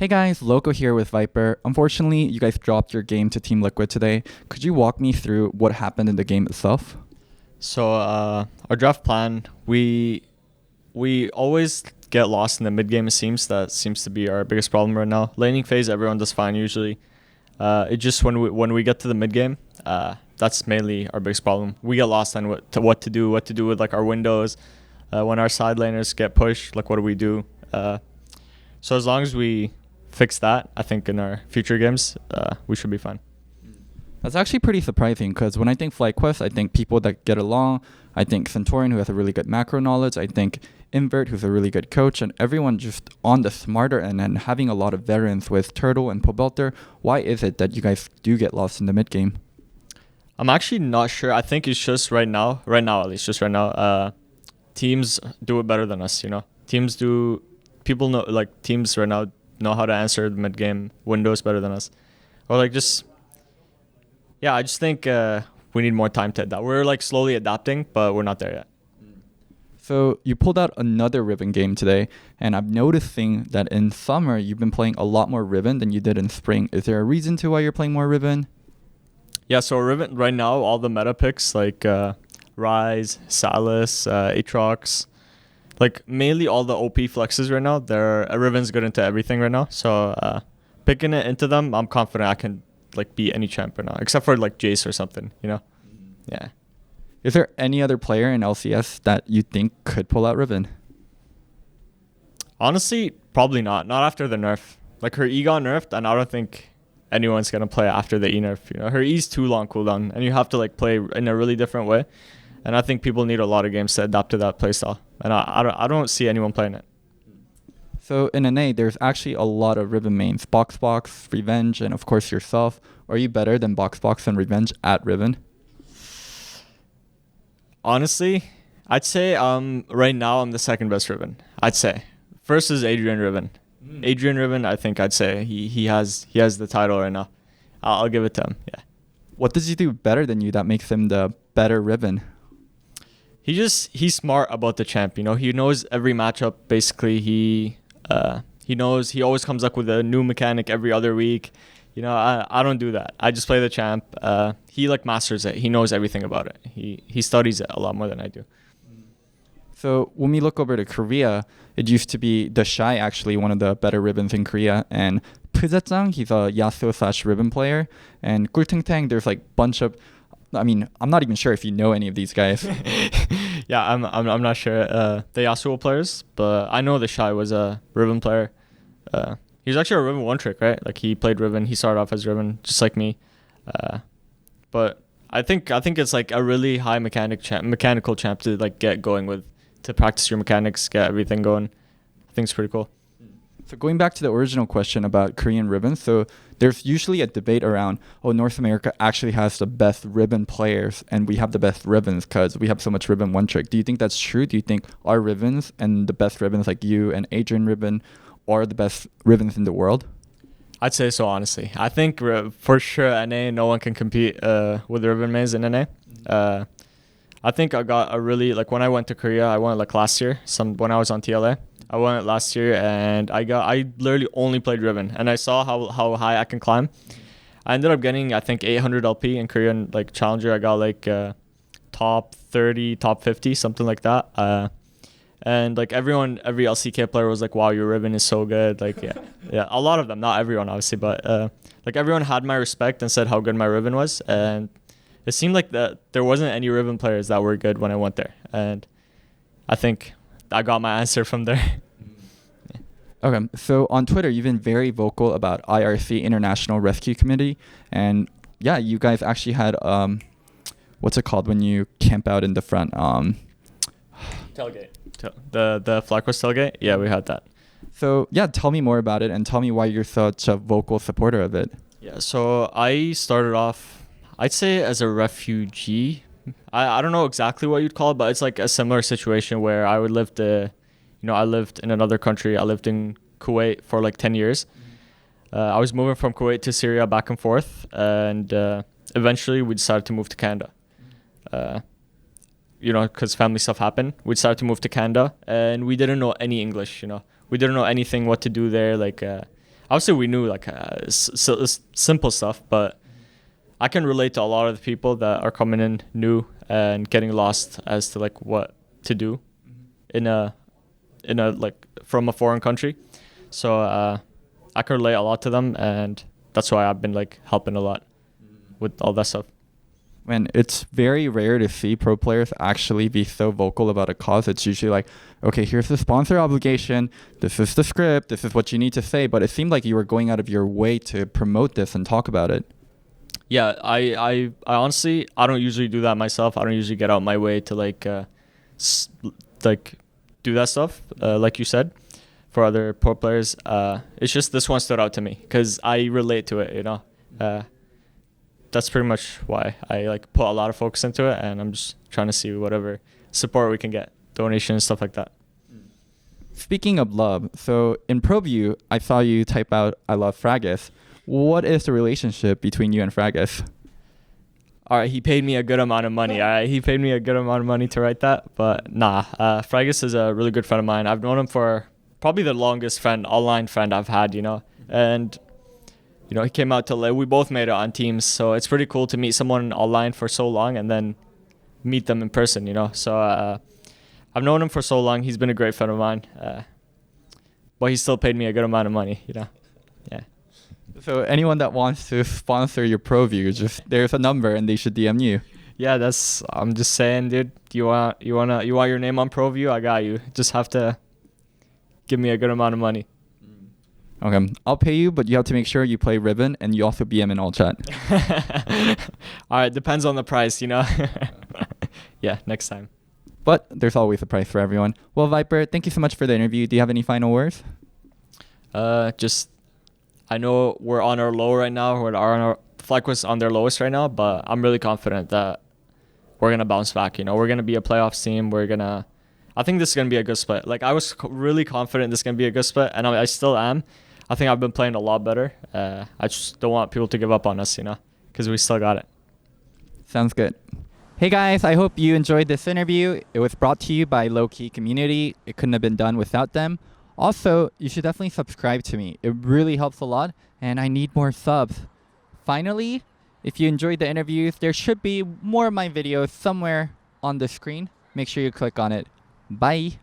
Hey guys, Loco here with Viper. Unfortunately, you guys dropped your game to Team Liquid today. Could you walk me through what happened in the game itself? So our draft plan, we always get lost in the mid game. It seems that seems to be our biggest problem right now. Laning phase, everyone does fine usually. It just when we get to the mid game, that's mainly our biggest problem. We get lost on what to do with like our windows. When our side laners get pushed, like what do we do? So as long as we fix that, I think in our future games, we should be fine. That's actually pretty surprising because when I think FlyQuest, I think people that get along. I think Centaurian, who has a really good macro knowledge. I think Invert, who's a really good coach, and everyone just on the smarter end and having a lot of veterans with Turtle and Pobelter. Why is it that you guys do get lost in the mid game? I'm actually not sure. I think it's just right now at least, just right now, teams do it better than us, people know, like teams right now know how to answer the mid game windows better than us. Or like I just think we need more time to adapt. We're like slowly adapting, but we're not there yet. So you pulled out another Riven game today, and I'm noticing that in summer you've been playing a lot more Riven than you did in spring. Is there a reason to why you're playing more Riven? Yeah, so Riven right now, all the meta picks like Ryze, Salus, Aatrox, like mainly all the OP flexes right now. Riven's good into everything right now. So picking it into them, I'm confident I can like beat any champ right now, except for like Jace or something, Yeah. Is there any other player in LCS that you think could pull out Riven? Honestly, probably not. Not after the nerf. Like her E got nerfed, and I don't think anyone's gonna play after the E nerf. Her E's too long cooldown, and you have to like play in a really different way. And I think people need a lot of games to adapt to that playstyle. And I don't see anyone playing it. So in NA, there's actually a lot of Riven mains. Boxbox, Revenge, and of course yourself. Are you better than Boxbox and Revenge at Riven? Honestly, I'd say right now I'm the second best Riven. I'd say. First is Adrian Riven. Adrian Riven, I think I'd say he has the title right now. I'll give it to him, yeah. What does he do better than you that makes him the better Riven? He's smart about the champ, He knows every matchup. Basically, he always comes up with a new mechanic every other week. I don't do that. I just play the champ. He like masters it. He knows everything about it. He studies it a lot more than I do. So when we look over to Korea, it used to be the Shy actually one of the better Rivens in Korea, and Puzetsang, he's a Yasuo / Riven player, and Gultengtang, there's like bunch of. I mean, I'm not even sure if you know any of these guys. Yeah, I'm not sure the Yasuo players, but I know the Shy was a Riven player. He was actually a Riven one trick, right? Like he played Riven. He started off as Riven, just like me. But I think it's like a really high mechanical champ to like get going with, to practice your mechanics, get everything going. I think it's pretty cool. So going back to the original question about Korean Riven, so there's usually a debate around, North America actually has the best Riven players and we have the best Rivens because we have so much Riven one trick. Do you think that's true? Do you think our Rivens and the best Rivens like you and Adrian Riven are the best Rivens in the world? I'd say so, honestly. I think for sure NA, no one can compete with Riven mains in NA. I think I got a really, like when I went to Korea, I went like last year, when I was on TLA. I went last year and I literally only played Riven and I saw how high I can climb. I ended up getting, I think, 800 LP in Korean like Challenger. I got like top 30, top 50, something like that. And like every LCK player was like, wow, your Riven is so good. Like, yeah, a lot of them, not everyone obviously, but like everyone had my respect and said how good my Riven was. And it seemed like that there wasn't any Riven players that were good when I went there. And I think I got my answer from there. Okay, so on Twitter, you've been very vocal about IRC, International Rescue Committee, and yeah, you guys actually had what's it called when you camp out in the front? Tailgate. The FlyQuest tailgate. Yeah, we had that. So yeah, tell me more about it and tell me why you're such a vocal supporter of it. Yeah, so I started off, I'd say as a refugee. I don't know exactly what you'd call it, but it's like a similar situation where I would live I lived in another country. I lived in Kuwait for like 10 years. I was moving from Kuwait to Syria back and forth. And eventually we decided to move to Canada. Because family stuff happened. We decided to move to Canada and we didn't know any English, We didn't know anything, what to do there. Like, obviously we knew like simple stuff, but I can relate to a lot of the people that are coming in new and getting lost as to like what to do in a like from a foreign country. So I can relate a lot to them, and that's why I've been like helping a lot with all that stuff. Man, it's very rare to see pro players actually be so vocal about a cause. It's usually like, okay, here's the sponsor obligation. This is the script. This is what you need to say. But it seemed like you were going out of your way to promote this and talk about it. Yeah, I honestly, I don't usually do that myself. I don't usually get out my way to like do that stuff, like you said, for other pro players. It's just this one stood out to me because I relate to it, you know. That's pretty much why I like put a lot of focus into it, and I'm just trying to see whatever support we can get, donations, stuff like that. Speaking of love, so in ProView, I saw you type out, I love Fragus. What is the relationship between you and Fragus? All right, he paid me a good amount of money. All right, he paid me a good amount of money to write that, but nah, Fragus is a really good friend of mine. I've known him for probably the longest online friend I've had, you know, and you know, he came out to live. We both made it on Teams, so it's pretty cool to meet someone online for so long and then meet them in person, you know. So I've known him for so long. He's been a great friend of mine, but he still paid me a good amount of money, you know. Yeah. So anyone that wants to sponsor your ProView, just there's a number and they should DM you. Yeah, I'm just saying, dude. You want your name on ProView? I got you. Just have to give me a good amount of money. Okay, I'll pay you, but you have to make sure you play Riven and you also BM in all chat. All right, depends on the price, you know. Yeah, next time. But there's always a price for everyone. Well, Viper, thank you so much for the interview. Do you have any final words? Just I know we're on our low right now. FlyQuest on their lowest right now, but I'm really confident that we're gonna bounce back. You know, we're gonna be a playoffs team. I think this is gonna be a good split. Like I was really confident this is gonna be a good split, and I still am. I think I've been playing a lot better. I just don't want people to give up on us, you know, because we still got it. Sounds good. Hey guys, I hope you enjoyed this interview. It was brought to you by Lowkey Community. It couldn't have been done without them. Also, you should definitely subscribe to me. It really helps a lot, and I need more subs. Finally, if you enjoyed the interviews, there should be more of my videos somewhere on the screen. Make sure you click on it. Bye.